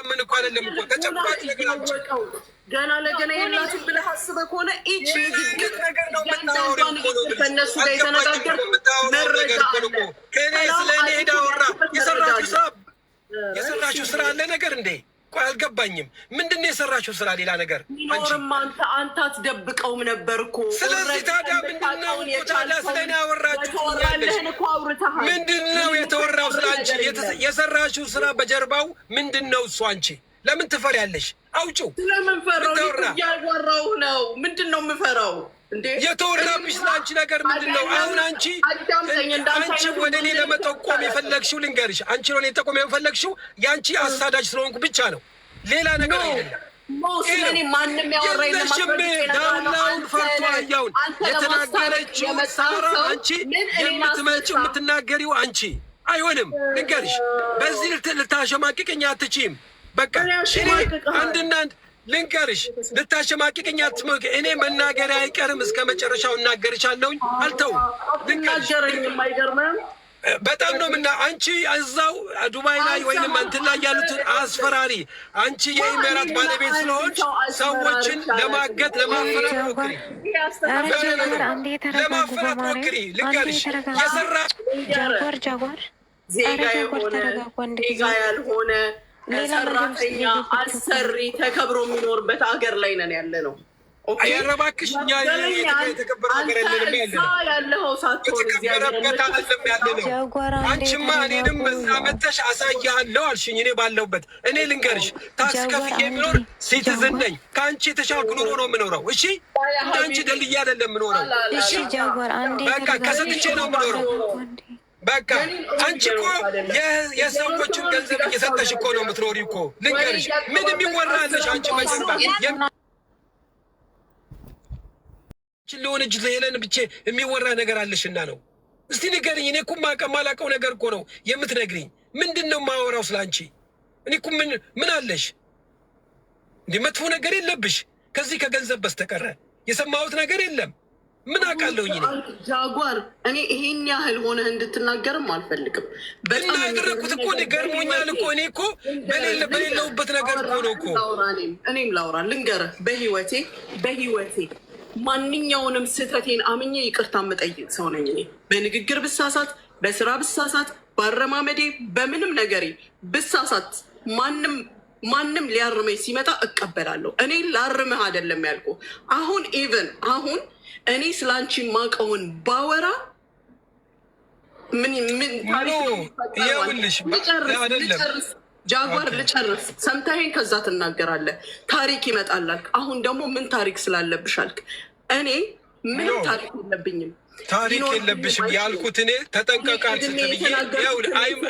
ምን እኮ አይደለም እኮ ተጨባጭ ነገር አውቀው ገና ለገና የላችሁ ብለህ አስበህ ከሆነ እቺ ንግግር ነገር ነው የምታወራው እኮ ነው። ከነሱ ጋር የተነጋገር መረጃ አለ። ከኔ ስለኔ ሄዳ ወራ የሰራችሁ ስራ አለ ነገር እንዴ? ቆይ አልገባኝም። ምንድን ነው የሰራችሁ ስራ? ሌላ ነገር አንተ አትደብቀውም ነበር እኮ። ስለዚህ ታዲያ ምንድን ነው ታዲያ ስለኔ ያወራችሁ? ምንድን ነው የተወራው ስለ አንቺ? የሰራችሁ ስራ በጀርባው ምንድን ነው እሱ? አንቺ ለምን ትፈሪያለሽ? አውጪው። ስለምን ፈራው? እያወራሁ ነው። ምንድን ነው የምፈራው? የተወራብሽ ለአንቺ ነገር ምንድን ነው? አሁን አንቺ ወደ እኔ ለመጠቆም የፈለግሽው ልንገርሽ፣ አንቺ ወደ እኔ ጠቆም የፈለግሽው የአንቺ አሳዳጅ ስለሆንኩ ብቻ ነው፣ ሌላ ነገር አይደለም። ዳውላውን ፈርቶ አህያውን የተናገረችው ሳራ አንቺ የምትናገሪው አንቺ አይሆንም። ልንገርሽ፣ በዚህ ልታሸማቅቅኝ አትችይም። በቃ አንድና አንድ ልንገርሽ፣ ልታሸማቅቅኝ አትችይም። እኔ መናገር አይቀርም፣ እስከ መጨረሻው እናገርሻለሁኝ። አልተውም። ልንገርሽ በጣም ነው ምና አንቺ እዛው ዱባይ ላይ ወይንም እንትን ላይ ያሉትን አስፈራሪ። አንቺ የኢሜራት ባለቤት ስለሆንሽ ሰዎችን ለማገት ለማፈራት ሞክሪ፣ ለማፈራት ሞክሪ። ልንገርሽ የሰራ ጃጓር ዜጋ ያልሆነ ሰራተኛ አሰሪ ተከብሮ የሚኖርበት ሀገር ላይ ነን ያለ ነው። አያረባክሽ እኛ የተከበረ ሀገር የለንም ያለኸው ሳትሆን የተከበረበት አይደለም ያለነው። አንቺማ እኔንም እዛ መተሽ አሳያለሁ አልሽኝ። እኔ ባለሁበት እኔ ልንገርሽ ታክስ ከፍዬ የሚኖር ሲቲዝን ነኝ። ከአንቺ የተሻልኩ ኑሮ ነው የምኖረው። እሺ አንቺ ደልዬ አይደለም የምኖረው። እሺ በቃ ከሰጥቼ ነው የምኖረው። በቃ አንቺ እኮ የሰዎችን ገንዘብ እየሰጠሽ እኮ ነው የምትኖሪ እኮ። ልንገርሽ ምን የሚወራለሽ አንቺ መጀንባ ለሆነ እጅ ለሄለን ብቻ የሚወራ ነገር አለሽና ነው። እስቲ ንገሪኝ። እኔ እኮ ማላውቀው ነገር እኮ ነው የምትነግሪኝ። ምንድን ነው የማወራው ስለ አንቺ? እኔ እኮ ምን አለሽ እንዴ? መጥፎ ነገር የለብሽ ከዚህ ከገንዘብ በስተቀረ የሰማሁት ነገር የለም። ምን አውቃለሁኝ እኔ ጃጓር። እኔ ይሄን ያህል ሆነህ እንድትናገርም አልፈልግም። እናገረኩት እኮ ገርሞኛል እኮ። እኔ እኮ በሌለሁበት ነገር እኮ ነው እኮ። እኔም ላውራ ልንገርህ። በህይወቴ ማንኛውንም ስህተቴን አምኜ ይቅርታ የምጠይቅ ሰው ነኝ። እኔ በንግግር ብሳሳት፣ በስራ ብሳሳት፣ በአረማመዴ በምንም ነገሬ ብሳሳት ማንም ሊያርመኝ ሲመጣ እቀበላለሁ። እኔ ላርምህ አይደለም ያልኩ። አሁን እኔ ስለ አንቺ ማቀውን ባወራ ጃጓር ልጨርስ፣ ሰምተኸኝ ከዛ ትናገራለህ። ታሪክ ይመጣላል። አሁን ደግሞ ምን ታሪክ ስላለብሽ አልክ። እኔ ምንም ታሪክ የለብኝም። ታሪክ የለብሽም ያልኩት እኔ ተጠንቀቃት ስትብዬ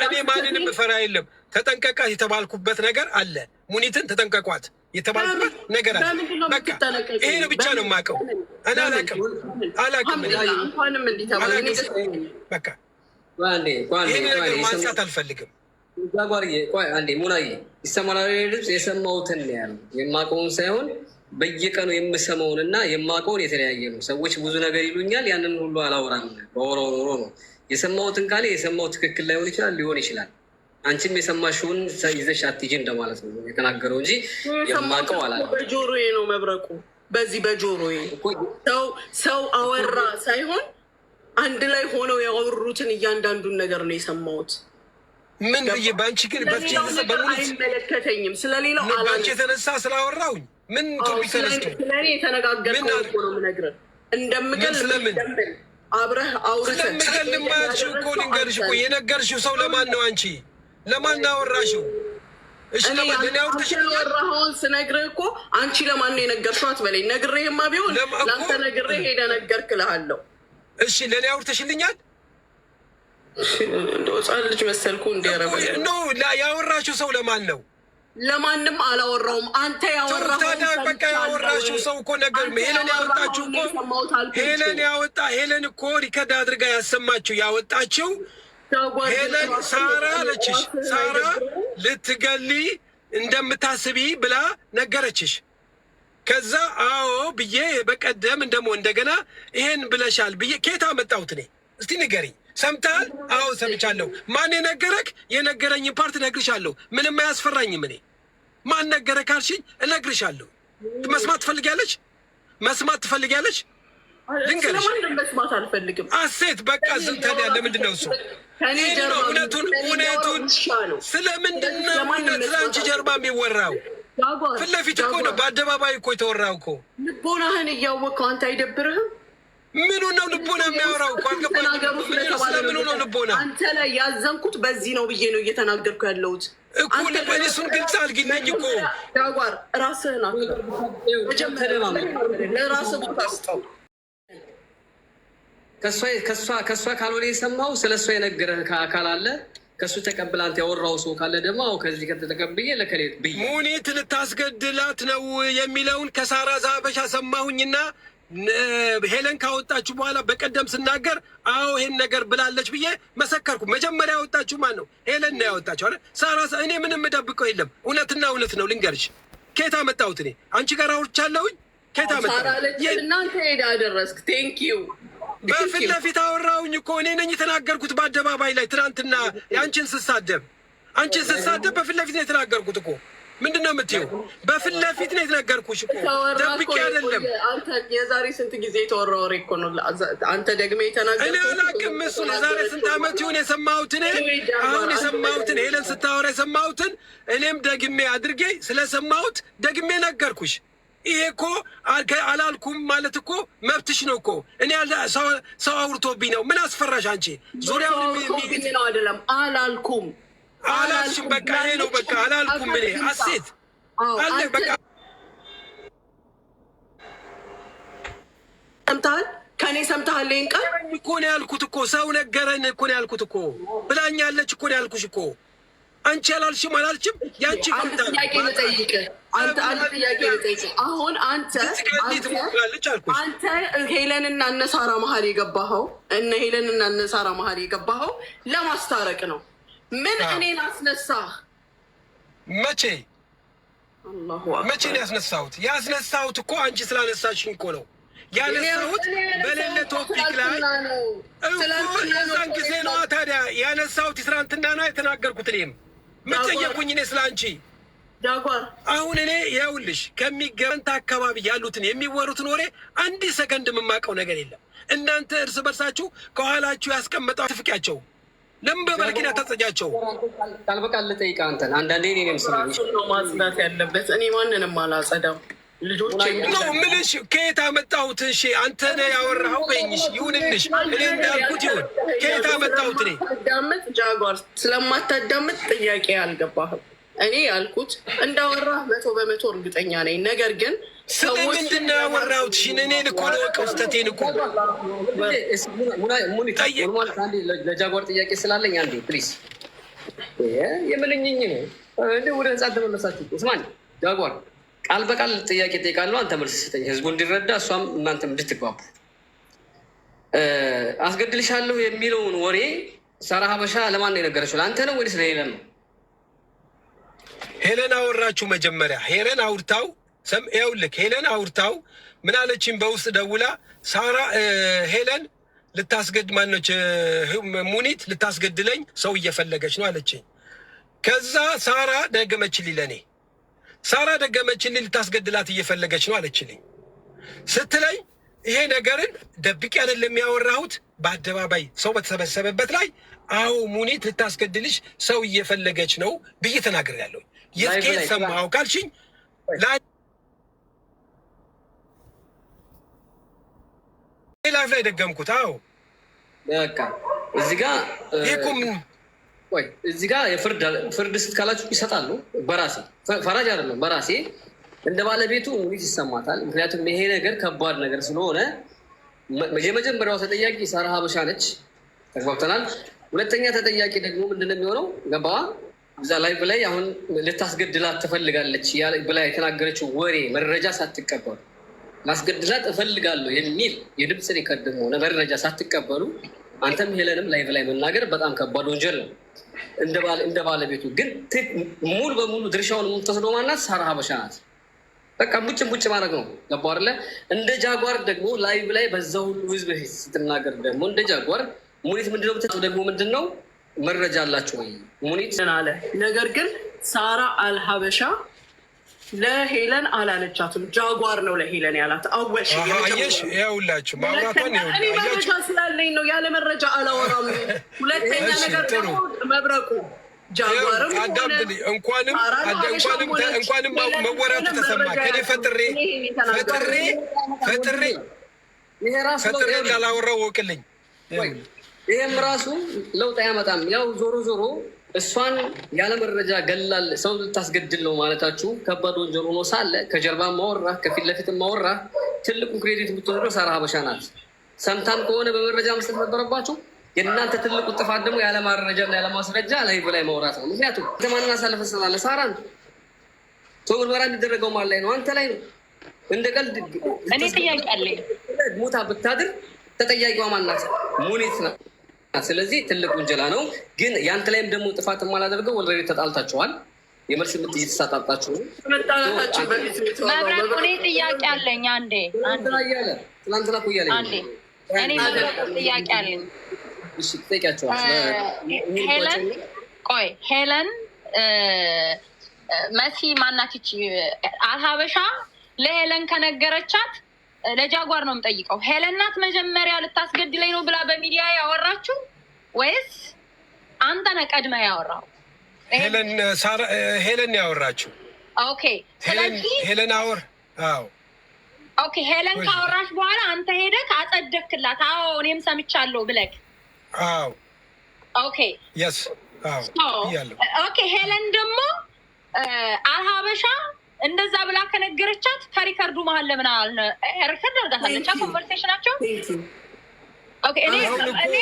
እኔ ማንንም እፈራ የለም። ተጠንቀቃት የተባልኩበት ነገር አለ። ሙኒትን ተጠንቀቋት የተባልኩበት ነገር አለ። በቃ ይሄ ነው ብቻ ነው የማውቀው። እኔ አላውቅም። በቃ ይሄን ነገር ማንሳት አልፈልግም። ጓጓርዬ ቆይ አንዴ ሙናዬ ይሰማል። ልብስ የሰማሁትን ያሉ የማውቀውን ሳይሆን በየቀኑ የምሰማውን እና የማውቀውን የተለያየ ነው። ሰዎች ብዙ ነገር ይሉኛል። ያንን ሁሉ አላወራም። በወሮ ነው የሰማሁትን ካለ የሰማሁት ትክክል ላይሆን ይችላል፣ ሊሆን ይችላል። አንቺም የሰማሽውን ይዘሽ አትሂጂ እንደማለት ነው የተናገረው እንጂ የማውቀው አላለም። በጆሮዬ ነው መብረቁ። በዚህ በጆሮዬ ሰው አወራ ሳይሆን አንድ ላይ ሆነው ያወሩትን እያንዳንዱን ነገር ነው የሰማሁት። ምን ብዬ በአንቺ ግን አይመለከተኝም። ስለሌላው በአንቺ የተነሳ ስላወራውኝ ምን ቶፒክ ተነስቶ ስለኔ የተነጋገርከው እኮ ነው የምነግርህ። እንደምገል አብረህ አውርተን ስለምገልማያልሽው እኮ ልንገርሽ እኮ የነገርሽው ሰው ለማን ነው? አንቺ ለማን አወራሽው? እሺ ለማን ያወራኸውን ስነግርህ እኮ አንቺ ለማን ነው የነገርሽው አትበለኝ። ነግሬህማ ቢሆን ለአንተ ነግሬህ ሄደህ ነገርክ እልሃለሁ። እሺ ለእኔ አውርተሽልኛል? እንደ ህፃን ልጅ መሰልኩ እንዲያረበ ያወራሽው ሰው ለማን ነው? ለማንም አላወራውም። አንተ በቃ ያወራሽው ሰው እኮ ነገር ሄለን ያወጣችው እኮ ሄለን እኮ ሪከርድ አድርጋ ያሰማችው ያወጣችው ሄለን ሳራ አለችሽ። ሳራ ልትገሊ እንደምታስቢ ብላ ነገረችሽ። ከዛ አዎ ብዬ በቀደም እንደገና ይሄን ብለሻል ብዬ ኬታ መጣሁት እኔ። እስቲ ንገሪኝ። ሰምተሃል? አዎ ሰምቻለሁ። ማን የነገረክ? የነገረኝን ፓርት ነግርሻለሁ። ምንም አያስፈራኝም እኔ ማን ነገረ ካልሽኝ እነግርሻለሁ። መስማት ትፈልጊያለሽ? መስማት ትፈልጊያለሽ? ልንገርሽ። ስለማንም መስማት አልፈልግም። አሴት በቃ ዝም ታዲያ ለምንድን ነው እሱ? እውነቱን ስለምንድን ነው እውነት ለአንቺ ጀርባ የሚወራው? ፊት ለፊት እኮ ነው፣ በአደባባይ እኮ የተወራው እኮ። ልቦናህን እያወቅኸው አንተ አይደብርህም? ምኑ ነው ልቦና የሚያወራው እኮ? ስለምኑ ነው ልቦና? አንተ ላይ ያዘንኩት በዚህ ነው ብዬ ነው እየተናገርኩ ያለሁት እኮ። እሱን ግልጽ አልግልኝ እኮ። ጃጓር ራስህን ለራስህ ቦታ ስጠው። ከእሷ ካልሆነ የሰማው ስለ እሷ የነገረህ አካል አለ። ከእሱ ተቀብለህ አንተ ያወራው ሰው ካለ ደግሞ ከዚህ ከተቀብዬ ለከሌት ብዬ ሙኒት ልታስገድላት ነው የሚለውን ከሳራ ዛበሻ ሰማሁኝና ሄለን ካወጣችሁ በኋላ በቀደም ስናገር አዎ ይሄን ነገር ብላለች ብዬ መሰከርኩ። መጀመሪያ ያወጣችሁ ማን ነው? ሄለን ነው ያወጣችሁ አይደል? ሳራ እኔ ምንም የምደብቀው የለም። እውነትና እውነት ነው። ልንገርሽ፣ ከየት አመጣሁት? እኔ አንቺ ጋር አውርቻለሁኝ። ከየት አመጣሁት? እናንተ ሄዳ አደረስክ። ቴንክ ዩ። በፊት ለፊት አወራሁኝ እኮ እኔ ነኝ የተናገርኩት በአደባባይ ላይ ትናንትና። አንቺን ስሳደብ በፊት ለፊት ነው የተናገርኩት እኮ። ምንድን ነው የምትይው? በፊት ለፊት ነው የተናገርኩሽ እኮ፣ ደብቄ አይደለም። አንተ የዛሬ ስንት ጊዜ የተወራ ወሬ እኮ ነው። አንተ ደግሜ የተናገርኩት እኔ አላውቅም። እሱን የዛሬ ስንት ዓመት ይሁን የሰማሁትን፣ አሁን የሰማሁትን ሄለን ስታወራ የሰማሁትን እኔም ደግሜ አድርጌ ስለሰማሁት ደግሜ ነገርኩሽ። ይሄ እኮ አላልኩም ማለት እኮ መብትሽ ነው እኮ። እኔ ሰው አውርቶብኝ ነው። ምን አስፈራሽ አንቺ? ዙሪያውን ነው አይደለም። አላልኩም አላልሽም። በቃ ይሄ ነው በቃ። አላልኩም እኔ አሴት አለ በቃ። ሰምተሃል? ከእኔ ሰምተሃል? ይሄን ቃል እኮ ነው ያልኩት እኮ። ሰው ነገረን እኮ ነው ያልኩት እኮ። ብላኛለች እኮ ነው ያልኩሽ እኮ። አንቺ አላልሽም አላልሽም። ያንቺ ጥያቄ ልጠይቅህ። አንተ ጥያቄ ልጠይቅህ። አሁን አንተ ሄለንና እነ ሳራ መሀል የገባኸው ሄለንና እነ ሳራ መሀል የገባኸው ለማስታረቅ ነው። ምን እኔን አስነሳህ? መቼ ነው ያስነሳሁት? ያስነሳሁት እኮ አንቺ ስላነሳሽኝ እኮ ነው ያነሳሁት። በሌለ ቶፒክ ላይ እዛን ጊዜ ነዋ ታዲያ ያነሳሁት። ትናንትና ነው የተናገርኩት። እኔም ምጠየቁኝ እኔ ስለ አንቺ ጃጓር። አሁን እኔ ይኸውልሽ ከሚገበንት አካባቢ ያሉትን የሚወሩትን ወሬ አንድ ሰከንድ የምማቀው ነገር የለም። እናንተ እርስ በርሳችሁ ከኋላችሁ ያስቀመጠው ትፍቂያቸው ለምን በበረኪና ታጸጃቸው? ቃል በቃል ልጠይቅህ አንተን። አንዳንዴ እኔ ስራ ነው ማጽዳት ያለበት። እኔ ማንንም አላጸዳም። ልጆች ነው ምልሽ። ከየት አመጣሁት? እሺ አንተ ነህ ያወራኸው በይኝሽ ይሁንልሽ። እኔ እንዳልኩት ይሁን። ከየት አመጣሁት? እኔ አዳምጥ ጃጓር። ስለማታዳምጥ ጥያቄ አልገባህም። እኔ ያልኩት እንዳወራህ 100% እርግጠኛ ነኝ። ነገር ግን ስለምንድን ነው ያወራሁት? እኔ እኮ ለወቀው ስተቴን እኮ ለጃጓር ጥያቄ ስላለኝ አንዴ ፕሊዝ የምልኝኝ ነው። እንደ ወደ ህፃን ተመለሳችሁ። ስማኝ ጃጓር፣ ቃል በቃል ጥያቄ ጠይቃለሁ። አንተ መልስ ስጠኝ፣ ህዝቡ እንዲረዳ፣ እሷም እናንተም እንድትግባቡ። አስገድልሻለሁ የሚለውን ወሬ ሳራ ሀበሻ ለማን ነው የነገረችው? ለአንተ ነው ወይስ ለሄለን ነው? ሄለን አወራችሁ መጀመሪያ። ሄለን አውርታው ይኸውልህ፣ ሄለን አውርታው ምን አለችኝ? በውስጥ ደውላ ሳራ ሄለን ማነች ሙኒት ልታስገድለኝ ሰው እየፈለገች ነው አለችኝ። ከዛ ሳራ ደገመችልኝ፣ ለእኔ ሳራ ደገመችልኝ፣ ልታስገድላት እየፈለገች ነው አለችልኝ። ስትለኝ ይሄ ነገርን ደብቄ አይደለም ያወራሁት፣ በአደባባይ ሰው በተሰበሰበበት ላይ አዎ ሙኒት ልታስገድልሽ ሰው እየፈለገች ነው ብዬ ተናግሬያለሁ። የት ከየት ሰማኸው ካልሽኝ ላይፍ ላይ ደገምኩት። አዎ በቃ እዚህ ጋር እዚህ ጋር ፍርድ ስትካላችሁ ይሰጣሉ። በራሴ ፈራጅ አይደለም፣ በራሴ እንደ ባለቤቱ ሙኒት ይሰማታል። ምክንያቱም ይሄ ነገር ከባድ ነገር ስለሆነ የመጀመሪያው ተጠያቂ ሳራ ሀበሻ ነች። ተግባብተናል። ሁለተኛ ተጠያቂ ደግሞ ምንድነው የሚሆነው? ገባዋ እዛ ላይ በላይ አሁን ልታስገድላት ትፈልጋለች ብላ የተናገረችው ወሬ መረጃ ሳትቀበሉ ላስገድላት እፈልጋለሁ የሚል የድምፅ ሪከርድም ሆነ መረጃ ሳትቀበሉ አንተም ሄለንም ላይ በላይ መናገር በጣም ከባድ ወንጀል ነው። እንደ ባለቤቱ ግን ሙሉ በሙሉ ድርሻውን የምትወስደው ማናት? ሳራ ሀበሻ ናት። በቃ ቡጭ ማድረግ ነው። ገባህ አይደለ? እንደ ጃጓር ደግሞ ላይቭ ላይ በዛ ሁሉ ህዝብ ስትናገር ደግሞ እንደ ጃጓር ሙኒት ምንድነው ብትለው ደግሞ ምንድነው መረጃ አላችሁ ወይ? ሙኒት አለ። ነገር ግን ሳራ አልሀበሻ ለሄለን አላለቻትም። ጃጓር ነው ለሄለን ያላት። አወሽ አየሽ፣ ይኸውላችሁ ማውራቷን እኔ መረጃ ስላለኝ ነው፣ ያለ መረጃ አላወራም። ሁለተኛ ነገር ደግሞ መብረቁ ጃጓርም እንኳንም መወራቱ ተሰማ። ከኔ ፈጥሬ እንዳላወራው ወቅልኝ። ይህም ራሱ ለውጥ አያመጣም። ያው ዞሮ ዞሮ እሷን ያለ መረጃ ገላል ሰው ልታስገድል ነው ማለታችሁ ከባድ ወንጀል ሆኖ ሳለ ከጀርባ ማወራ ከፊት ለፊት ማወራ ትልቁ ክሬዲት የምትወስደው ሳራ ሀበሻ ናት። ሰምታም ከሆነ በመረጃ መስጠት ነበረባችሁ። የእናንተ ትልቁ ጥፋት ደግሞ ያለ ማረጃና ያለ ማስረጃ ላይ በላይ ማውራት ነው። ምክንያቱም ዘማንን አሳልፈ ሰናለ ሳራን ሰው ምርመራ የሚደረገው ማን ላይ ነው? አንተ ላይ ነው። እንደ ቀልድ እኔ ጥያቄ አለኝ። ሞታ ብታድር ተጠያቂዋ ማናት? ሙኒት ናት። ስለዚህ ትልቅ ውንጀላ ነው። ግን ያንተ ላይም ደግሞ ጥፋት የማላደርገው ወልሬዲ ተጣልታችኋል። የመልስ ምት እየተሳጣጣችሁ ነው። መብረቁ እኔ ጥያቄ አለኝ። አንዴ ትናንትና እኮ እያለኝ እኔ መብረቁ ጥያቄ አለኝ። እሺ ትጠይቂያቸዋል። ሄለን መሲ ማናትች አልሀበሻ ለሄለን ከነገረቻት ለጃጓር ነው የምጠይቀው። ሄለን ናት መጀመሪያ ልታስገድለኝ ነው ብላ በሚዲያ ያወራችሁ ወይስ አንተ ነህ ቀድመህ ያወራው? ሄለን ያወራችሁ። ኦኬ ስለዚህ ሄለን ሄለን ካወራሽ በኋላ አንተ ሄደህ አጸደክላት። አዎ እኔም ሰምቻለሁ ብለህ። አዎ ኦኬ የስ ኦኬ ሄለን ደግሞ አልሀበሻ እንደዛ ብላ ከነገረቻት ከሪከርዱ መሀል ለምን ሪከርድ አድርጋታለች? ኮንቨርሴሽናቸው እኔ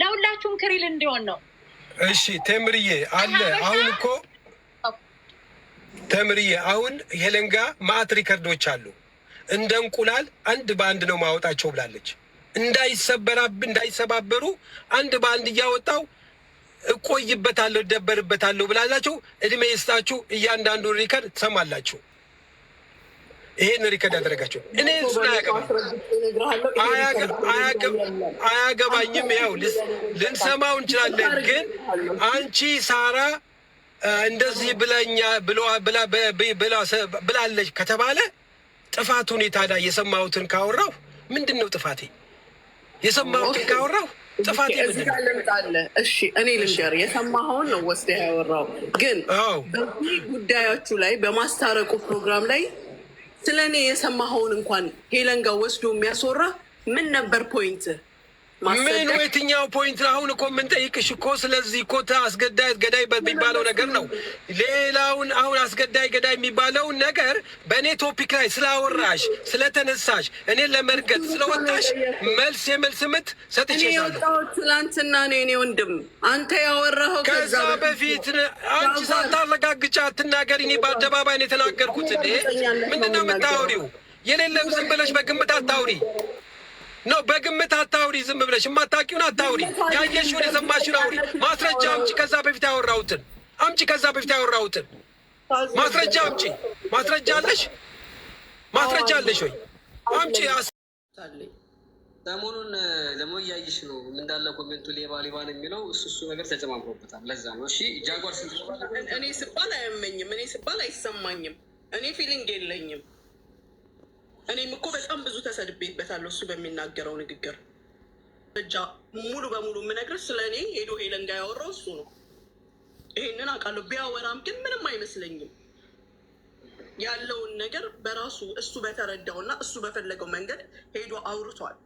ለሁላችሁም ክሪል እንዲሆን ነው። እሺ ተምርዬ አለ አሁን እኮ ተምርዬ አሁን ሄለን ጋ ማአት ሪከርዶች አሉ። እንደ እንቁላል አንድ በአንድ ነው ማወጣቸው ብላለች። እንዳይሰባበሩ አንድ በአንድ እያወጣው እቆይበታለሁ እደበርበታለሁ ብላላችሁ። እድሜ ይስጣችሁ። እያንዳንዱ ሪከርድ ትሰማላችሁ። ይሄን ሪከርድ ያደረጋችሁ እኔ እሱን አያገባኝም። ያው ልንሰማው እንችላለን። ግን አንቺ ሳራ እንደዚህ ብላለች ከተባለ ጥፋት ሁኔታ ላይ የሰማሁትን ካወራሁ ምንድን ነው ጥፋቴ? የሰማሁትን ካወራሁ ጥፋት እሺ እኔ ልንገር፣ የሰማኸውን ነው ወስደህ ያወራው። ግን በዚህ ጉዳዮቹ ላይ በማስታረቁ ፕሮግራም ላይ ስለ እኔ የሰማኸውን እንኳን ሄለን ጋር ወስዶ የሚያስወራ ምን ነበር ፖይንት? ምን የትኛው ፖይንት? አሁን እኮ የምንጠይቅሽ እኮ ስለዚህ እኮ አስገዳይ ገዳይ በሚባለው ነገር ነው። ሌላውን አሁን አስገዳይ ገዳይ የሚባለውን ነገር በእኔ ቶፒክ ላይ ስላወራሽ ስለተነሳሽ እኔን ለመርገጥ ስለወጣሽ የመልስ ምት ሰጥቼሻለሁ። ትላንትና ነው የኔ ወንድም አንተ ያወራኸው። ከዛ በፊት አንቺ ሳታረጋግጫ አትናገሪ። እኔ በአደባባይ ነው የተናገርኩት። ምንድን ነው የምታወሪው? የሌለም ዝም ብለሽ በግምት አታውሪ ነው። በግምት አታውሪ። ዝም ብለሽ የማታውቂውን አታውሪ። ያየሽውን የሰማሽውን አውሪ። ማስረጃ አምጪ። ከዛ በፊት ያወራሁትን ማስረጃ አምጪ። ማስረጃ አለሽ? ማስረጃ አለሽ ወይ? አምጪ። ሰሞኑን ደግሞ እያየሽ ነው እንዳለ ኮሜንቱ ሌባ ነው የሚለው እሱ ነገር ተጨማምሮበታል። ለዛ ነው። እሺ ጃጓር ስንት እኔ ስባል አያመኝም፣ እኔ ስባል አይሰማኝም፣ እኔ ፊሊንግ የለኝም። እኔም እኮ በጣም ብዙ ተሰድቤበታለሁ እሱ በሚናገረው ንግግር። እጃ ሙሉ በሙሉ የምነግርህ ስለ እኔ ሄዶ ሄለን ጋር ያወራው እሱ ነው። ይሄንን አውቃለሁ። ቢያወራም ግን ምንም አይመስለኝም። ያለውን ነገር በራሱ እሱ በተረዳውና እሱ በፈለገው መንገድ ሄዶ አውርቷል።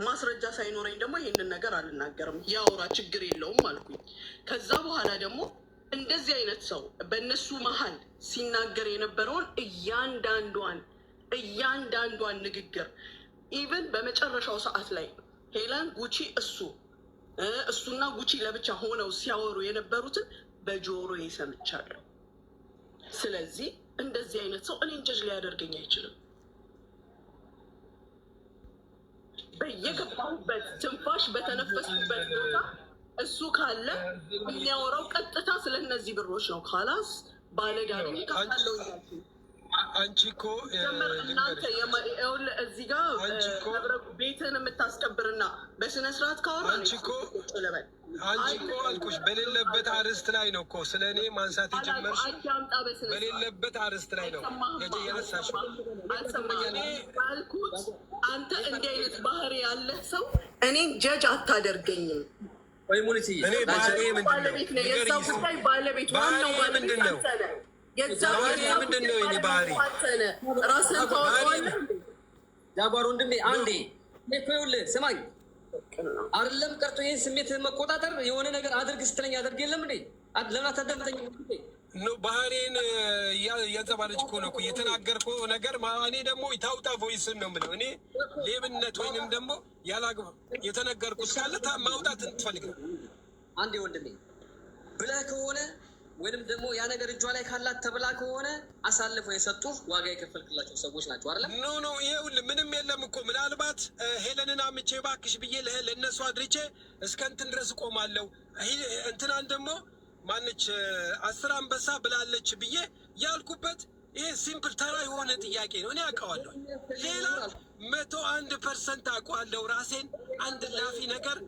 ማስረጃ ሳይኖረኝ ደግሞ ይሄንን ነገር አልናገርም። ያውራ፣ ችግር የለውም አልኩኝ። ከዛ በኋላ ደግሞ እንደዚህ አይነት ሰው በእነሱ መሀል ሲናገር የነበረውን እያንዳንዷን ንግግር ኢቨን በመጨረሻው ሰዓት ላይ ሄለን ጉቺ እሱና ጉቺ ለብቻ ሆነው ሲያወሩ የነበሩትን በጆሮ ሰምቻለሁ። ስለዚህ እንደዚህ አይነት ሰው እኔን ጀጅ ሊያደርገኝ አይችልም። በየገባሁበት ትንፋሽ በተነፈስኩበት ቦታ እሱ ካለ የሚያወራው ቀጥታ ስለ እነዚህ ብሮች ነው። ካላስ ባለዳሩ ካለው አንቺ እኮ እናንተ እዚህ ጋር ቤትን የምታስከብርና በስነ ስርዓት ካወራ አንቺ እኮ አልኩሽ በሌለበት አርዕስት ላይ ነው እኮ ስለ እኔ ማንሳት የጀመርሽ። በሌለበት አርዕስት ላይ ነው የነሳሽ። አልኩት አንተ እንዲህ አይነት ባህሪ ያለ ሰው እኔን ጀጅ አታደርገኝም። ወይ ሙኒቲ እኔ ባህሪ ባለቤት ነው የዛ ጉዳይ ባለቤት ዋናው ምንድን ነው? ባህሪ ምንድን ነው? የእኔ ባህሪ ራስህን ታወቀዋለህ። ጃጓር ወንድሜ አንዴ ይኸውልህ ስማኝ፣ አይደለም ቀርቶ ይህን ስሜት መቆጣጠር የሆነ ነገር አድርግ ስትለኝ አድርግ የለም እንዴ? ለምን አታዳምጠኝ? ባህሬን እያንጸባረች እኮ ነው የተናገርከው ነገር። እኔ ደግሞ ታውጣ ቮይስን ነው የምለው። እኔ ሌብነት ወይንም ደግሞ ያላግባብ የተነገርኩት ካለ ማውጣት ትፈልግ ነው። አንዴ ወንድሜ ብለህ ከሆነ ወይንም ደግሞ ያ ነገር እጇ ላይ ካላት ተብላ ከሆነ አሳልፈው የሰጡ ዋጋ የከፈልክላቸው ሰዎች ናቸው አይደል? ኖ ይኸውልህ ምንም የለም እኮ ምናልባት ሄለንን አምቼ እባክሽ ብዬ ለእነሱ አድርቼ እስከ እንትን ድረስ እቆማለሁ። እንትናን ደግሞ ማነች 10 አንበሳ ብላለች ብዬ ያልኩበት ይሄ ሲምፕል ተራ የሆነ ጥያቄ ነው። እኔ አውቀዋለሁ። ሌላ 101% አውቀዋለሁ ራሴን። አንድ ላፊ ነገር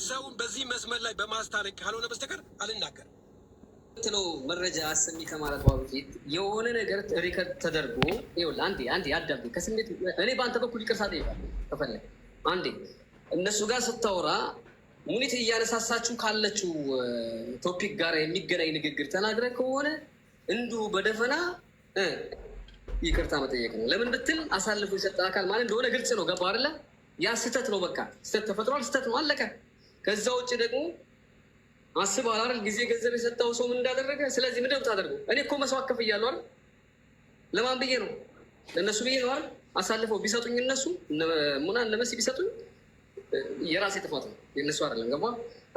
ሰውን በዚህ መስመር ላይ በማስታረቅ ካልሆነ በስተቀር አልናገርም። ትለው መረጃ አሰሚ ከማለቷ በፊት የሆነ ነገር ሪከርድ ተደርጎ ይኸውልህ፣ አንዴ አዳምጥ። ከስሜት እኔ በአንተ በኩል ይቅርታ ጠይቃለሁ ከፈለግ። አንዴ እነሱ ጋር ስታወራ ሙኒት እያነሳሳችሁ ካለችው ቶፒክ ጋር የሚገናኝ ንግግር ተናግረ ከሆነ እንዲሁ በደፈና ይቅርታ መጠየቅ ነው። ለምን ብትል አሳልፎ የሰጠ አካል ማለት እንደሆነ ግልጽ ነው። ገባ አይደለ? ያ ስህተት ነው። በቃ ስህተት ተፈጥሯል። ስህተት ነው፣ አለቀ። ከዛ ውጭ ደግሞ አስበሃል አይደል? ጊዜ ገንዘብ የሰጠው ሰው ምን እንዳደረገ። ስለዚህ ምንድን ነው የምታደርገው? እኔ እኮ መስዋዕት ከፍያለሁ አይደል? ለማን ብዬ ነው? ለእነሱ ብዬ ነው አይደል? አሳልፈው ቢሰጡኝ እነሱ ሙና እነመሲ ቢሰጡኝ የራሴ ጥፋት ነው፣ የእነሱ አይደለም። ገባ?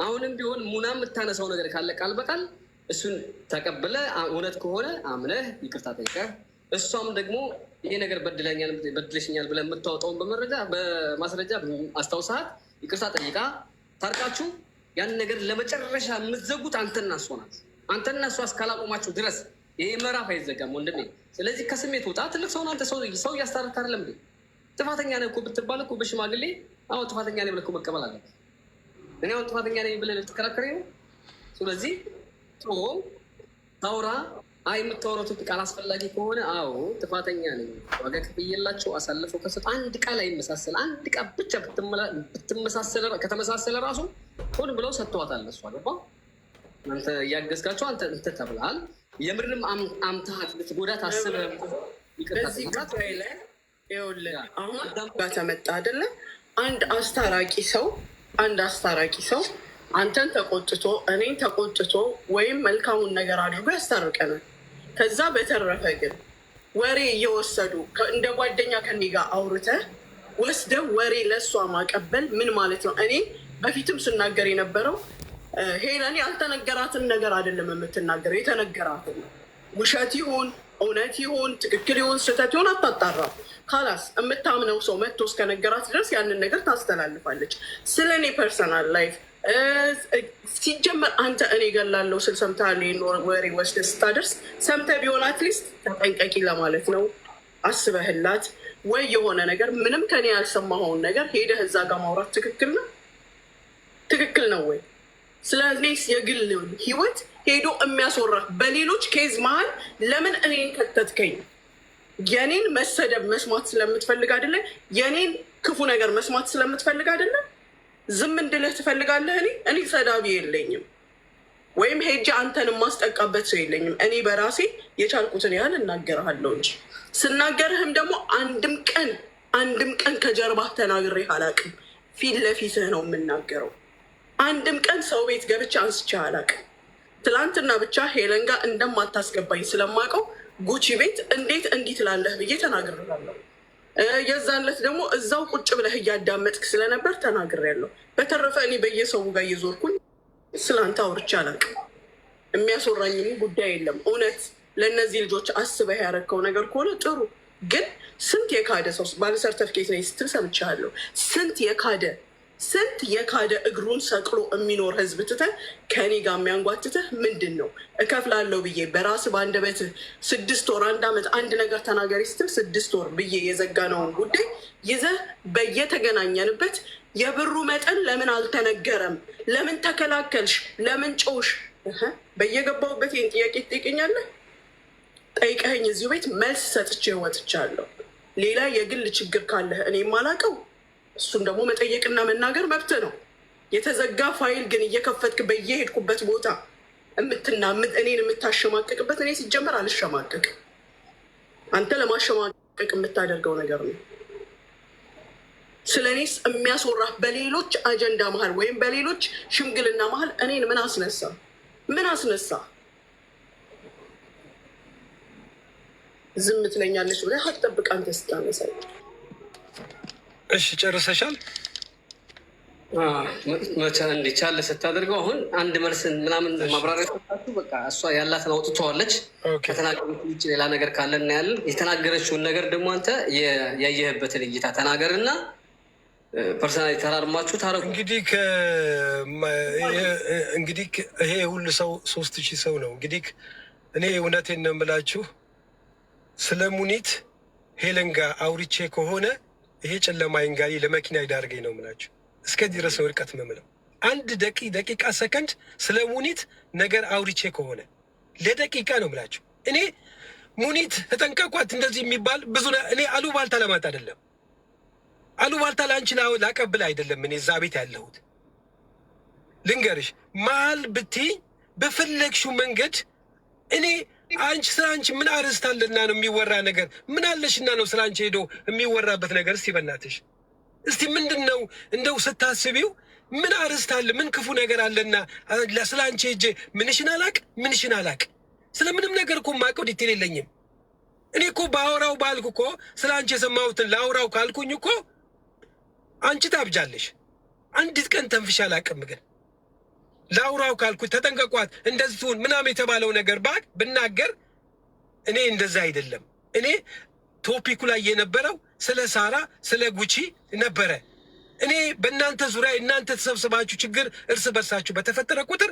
አሁንም ቢሆን ሙና የምታነሳው ነገር ካለ ቃል በቃል እሱን ተቀብለ እውነት ከሆነ አምነህ ይቅርታ ጠይቀህ፣ እሷም ደግሞ ይሄ ነገር በድለሽኛል ብለህ የምታወጣውን በማስረጃ አስታውሰሃት ይቅርታ ጠይቃ ታርቃችሁ ያንን ነገር ለመጨረሻ የምትዘጉት አንተና እሷ ናት። አንተና እሷ እስካላቆማችሁ ድረስ ይሄ ምዕራፍ አይዘጋም ወንድሜ። ስለዚህ ከስሜት ውጣ። ትልቅ ሰው አንተ ሰው እያስታረክ አይደለም እንዴ? ጥፋተኛ ነህ እኮ ብትባል እኮ በሽማግሌ አሁን ጥፋተኛ ነኝ ብለህ እኮ መቀበል አለብህ። እኔ አሁን ጥፋተኛ ነኝ ብለህ ልትከራከረኝ ነው? ስለዚህ ታውራ የምታወራው ቃል አስፈላጊ ከሆነ አዎ ጥፋተኛ ነኝ፣ ዋጋ ከፍዬላቸው አሳልፈው ከሰጡ አንድ ቃል አይመሳሰል፣ አንድ ቃል ብቻ ከተመሳሰለ ራሱ ሆን ብለው ሰጥተዋታል። እሷ ገባ? አንተ እያገዝካቸው አንተ እንትን ተብለሃል። የምርም አምታሃት ልትጎዳት አስበህ በዚህ ጉዳይ ላይ ይኸውልህ አሁን ጋር ተመጣ አይደለ? አንድ አስታራቂ ሰው አንተን ተቆጥቶ እኔን ተቆጥቶ ወይም መልካሙን ነገር አድርጎ ያስታርቀናል። ከዛ በተረፈ ግን ወሬ እየወሰዱ እንደ ጓደኛ ከኔ ጋር አውርተህ ወስደው ወሬ ለእሷ ማቀበል ምን ማለት ነው? እኔ በፊትም ስናገር የነበረው ሄለን ያልተነገራትን ነገር አይደለም የምትናገረው፣ የተነገራትን ነው። ውሸት ይሁን እውነት ይሁን ትክክል ይሁን ስህተት ይሁን አታጣራም። ካላስ የምታምነው ሰው መጥቶ እስከነገራት ድረስ ያንን ነገር ታስተላልፋለች። ስለ እኔ ፐርሰናል ላይፍ ሲጀመር አንተ እኔ ገላለው ስል ሰምተሃል ወሬ ወስደህ ስታደርስ ሰምተህ ቢሆን አትሊስት ተጠንቀቂ ለማለት ነው አስበህላት ወይ የሆነ ነገር ምንም ከኔ ያልሰማኸውን ነገር ሄደህ እዛ ጋር ማውራት ትክክል ነው ወይ? ስለዚህ የግል ህይወት ሄዶ የሚያስወራ በሌሎች ኬዝ መሀል ለምን እኔን ከተትከኝ? የኔን መሰደብ መስማት ስለምትፈልግ አይደለ? የኔን ክፉ ነገር መስማት ስለምትፈልግ አይደለ? ዝም እንድልህ ትፈልጋለህ? እኔ ሰዳቢ የለኝም፣ ወይም ሄጄ አንተን የማስጠቃበት ሰው የለኝም። እኔ በራሴ የቻልኩትን ያህል እናገርሃለሁ እንጂ ስናገርህም ደግሞ አንድም ቀን ከጀርባህ ተናግሬህ አላውቅም። ፊት ለፊትህ ነው የምናገረው። አንድም ቀን ሰው ቤት ገብቼ አንስቼህ አላውቅም። ትላንትና ብቻ ሄለን ጋር እንደማታስገባኝ ስለማውቀው ጉቺ ቤት እንዴት እንዲህ ትላለህ ብዬ ተናግሬሃለሁ። የዛለት ደግሞ እዛው ቁጭ ብለህ እያዳመጥክ ስለነበር ተናግሬያለሁ። በተረፈ እኔ በየሰው ጋር እየዞርኩኝ ስለአንተ አውርቼ አላውቅም። የሚያስወራኝም ጉዳይ የለም። እውነት ለእነዚህ ልጆች አስበህ ያረከው ነገር ከሆነ ጥሩ። ግን ስንት የካደ ሰው ባለ ሰርተፍኬት ነኝ ስትል ሰምቻለሁ። ስንት የካደ ስንት የካደ እግሩን ሰቅሎ የሚኖር ህዝብ ትተህ ከኔ ጋር የሚያንጓትትህ ምንድን ነው? እከፍላለሁ ብዬ በራስ በአንደበትህ 6 ወር 1 ዓመት አንድ ነገር ተናገሪ ስትል 6 ወር ብዬ የዘጋነውን ጉዳይ ይዘህ በየተገናኘንበት የብሩ መጠን ለምን አልተነገረም? ለምን ተከላከልሽ? ለምን ጮሽ? በየገባሁበት ይህን ጥያቄ ትጠይቀኛለህ? ጠይቀኸኝ እዚሁ ቤት መልስ ሰጥቼ ወጥቻለሁ። ሌላ የግል ችግር ካለህ እኔ የማላውቀው እሱን ደግሞ መጠየቅና መናገር መብት ነው። የተዘጋ ፋይል ግን እየከፈትክ በየሄድኩበት ቦታ እኔን የምታሸማቀቅበት እኔ ሲጀመር አልሸማቀቅም። አንተ ለማሸማቀቅ የምታደርገው ነገር ነው። ስለ እኔስ የሚያስወራህ በሌሎች አጀንዳ መሀል ወይም በሌሎች ሽምግልና መሀል እኔን ምን አስነሳ? ምን አስነሳ? ዝም ትለኛለች ብለህ አትጠብቅ። አንተ ስታነሳኝ እሺ ጨርሰሻል? መቻ እንዲቻለ ስታደርገው አሁን አንድ መልስን ምናምን ማብራሪያ ሰጣችሁ። በቃ እሷ ያላትን አውጥተዋለች። ከተናገረች ውጭ ሌላ ነገር ካለ እናያለን። የተናገረችውን ነገር ደግሞ አንተ ያየህበትን እይታ ተናገርና ፐርሰናሊ ተራርማችሁ ታረቁ። እንግዲህ ይሄ ሁሉ ሰው 3000 ሰው ነው። እንግዲህ እኔ እውነቴን ነው የምላችሁ ስለ ሙኒት ሄለን ጋር አውርቼ ከሆነ ይሄ ጨለማ ይንጋሪ ለመኪና ይዳርገኝ ነው የምላችሁ። እስከዚህ ድረስ ነው ርቀት የምምለው። አንድ ደቂቃ ሰከንድ ስለ ሙኒት ነገር አውርቼ ከሆነ ለደቂቃ ነው የምላችሁ። እኔ ሙኒት ተጠንቀቋት እንደዚህ የሚባል ብዙ እኔ አሉባልታ ለማት አይደለም፣ አሉባልታ ለአንቺ ላቀብል አይደለም። እኔ እዛ ቤት ያለሁት ልንገርሽ፣ መሀል ብትይ በፈለግሽው መንገድ እኔ አንቺ ስለ አንቺ ምን አርዕስት አለና ነው የሚወራ ነገር? ምን አለሽና ነው ስለ አንቺ ሄዶ የሚወራበት ነገር? እስቲ በእናትሽ እስቲ ምንድን ነው እንደው ስታስቢው ምን አርዕስት አለ? ምን ክፉ ነገር አለና ስለ አንቺ ሄጄ ምንሽን አላቅ? ስለ ምንም ነገር እኮ የማውቀው ዲቴል የለኝም። እኔ እኮ በአውራው ባልኩ እኮ ስለ አንቺ የሰማሁትን ለአውራው ካልኩኝ እኮ አንቺ ታብጃለሽ። አንዲት ቀን ተንፍሻ አላቅም። ግን ለአውራው ካልኩ ተጠንቀቋት እንደዚህ ትሁን ምናምን የተባለው ነገር ብናገር እኔ እንደዛ አይደለም። እኔ ቶፒኩ ላይ የነበረው ስለ ሳራ ስለ ጉቺ ነበረ። እኔ በእናንተ ዙሪያ እናንተ ተሰብስባችሁ ችግር እርስ በርሳችሁ በተፈጠረ ቁጥር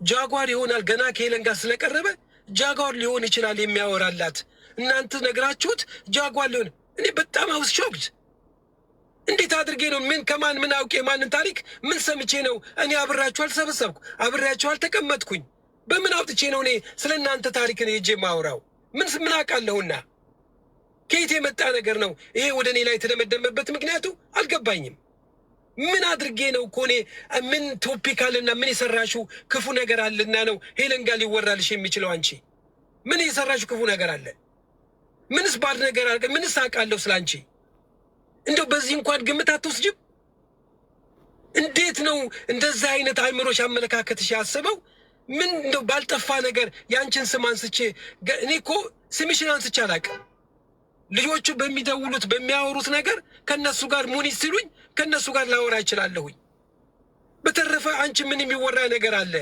ጃጓር ይሆናል። ገና ከሄለን ጋር ስለቀረበ ጃጓር ሊሆን ይችላል የሚያወራላት። እናንተ ነግራችሁት ጃጓር ሊሆን እኔ በጣም አውስሾክድ። እንዴት አድርጌ ነው ምን ከማን ምን አውቄ ማንን ታሪክ ምን ሰምቼ ነው እኔ አብራችሁ አልሰበሰብኩ አብሬያችሁ አልተቀመጥኩኝ? በምን አውጥቼ ነው እኔ ስለ እናንተ ታሪክ ነው ሄጄ ማውራው? ምን አውቃለሁና ከየት የመጣ ነገር ነው ይሄ ወደ እኔ ላይ የተደመደመበት? ምክንያቱ አልገባኝም። ምን አድርጌ ነው እኮ እኔ ምን ቶፒክ አለና ምን የሰራሽው ክፉ ነገር አለና ነው ሄለን ጋር ሊወራልሽ የሚችለው? አንቺ ምን የሰራሽው ክፉ ነገር አለ? ምንስ ባድ ነገር አለ? ምንስ አውቃለሁ ስለ አንቺ? እንደው በዚህ እንኳን ግምት አትወስጅም? እንዴት ነው እንደዛ አይነት አይምሮሽ አመለካከትሽ ያስበው? ምን እንደው ባልጠፋ ነገር ያንቺን ስም አንስቼ እኔ እኮ ስምሽን አንስቼ አላውቅም። ልጆቹ በሚደውሉት በሚያወሩት ነገር ከነሱ ጋር ሙኒት ሲሉኝ ከነሱ ጋር ላወራ ይችላለሁኝ። በተረፈ አንቺ ምን የሚወራ ነገር አለ?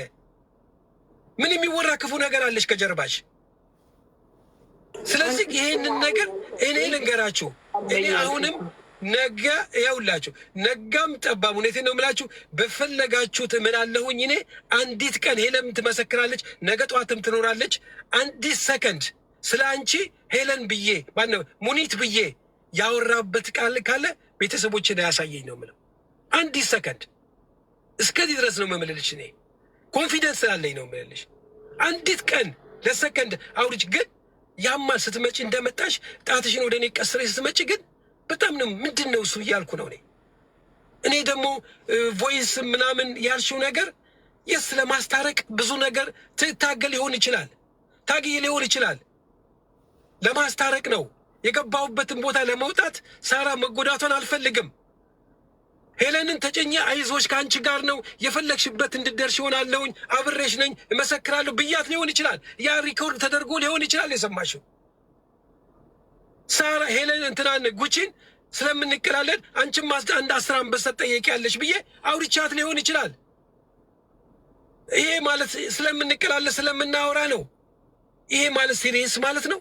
ምን የሚወራ ክፉ ነገር አለሽ ከጀርባሽ? ስለዚህ ይሄንን ነገር እኔ ልንገራችሁ። እኔ አሁንም ነጋ ያውላችሁ ነጋም ጠባብ ሁኔቴን ነው የምላችሁ። በፈለጋችሁት እምላለሁኝ። እኔ አንዲት ቀን ሄለን ትመሰክራለች፣ ነገ ጠዋትም ትኖራለች። አንዲት ሰከንድ ስለ አንቺ ሄለን ብዬ ማነው ሙኒት ብዬ ያወራበት ቃል ካለ ቤተሰቦችን ያሳየኝ ነው የምለው። አንዲት ሰከንድ እስከዚህ ድረስ ነው የምልልሽ። እኔ ኮንፊደንስ ስላለኝ ነው የምልልሽ። አንዲት ቀን ለሰከንድ አውርች። ግን ያማል ስትመጪ እንደመጣሽ ጣትሽን ወደ እኔ ቀስሬ ስትመጪ ግን በጣም ነው ምንድን ነው እሱ እያልኩ ነው እኔ ደግሞ ቮይስ ምናምን ያልሽው ነገር የስ ለማስታረቅ ብዙ ነገር ትታገል ሊሆን ይችላል፣ ታግዬ ሊሆን ይችላል። ለማስታረቅ ነው የገባሁበትን ቦታ ለመውጣት። ሳራ መጎዳቷን አልፈልግም። ሄለንን ተጨኘ አይዞሽ ከአንቺ ጋር ነው የፈለግሽበት እንድደርሽ ይሆናለሁኝ አብሬሽ ነኝ እመሰክራለሁ ብያት ሊሆን ይችላል። ያ ሪኮርድ ተደርጎ ሊሆን ይችላል የሰማሽው። ሳራ ሄለን እንትናን ጉቺን ስለምንቀላለን አንቺም አንድ 10 አንበሳ ጠየቂያለሽ ብዬ አውርቻት ሊሆን ይችላል። ይሄ ማለት ስለምንቀላለን ስለምናወራ ነው። ይሄ ማለት ሲሪየስ ማለት ነው።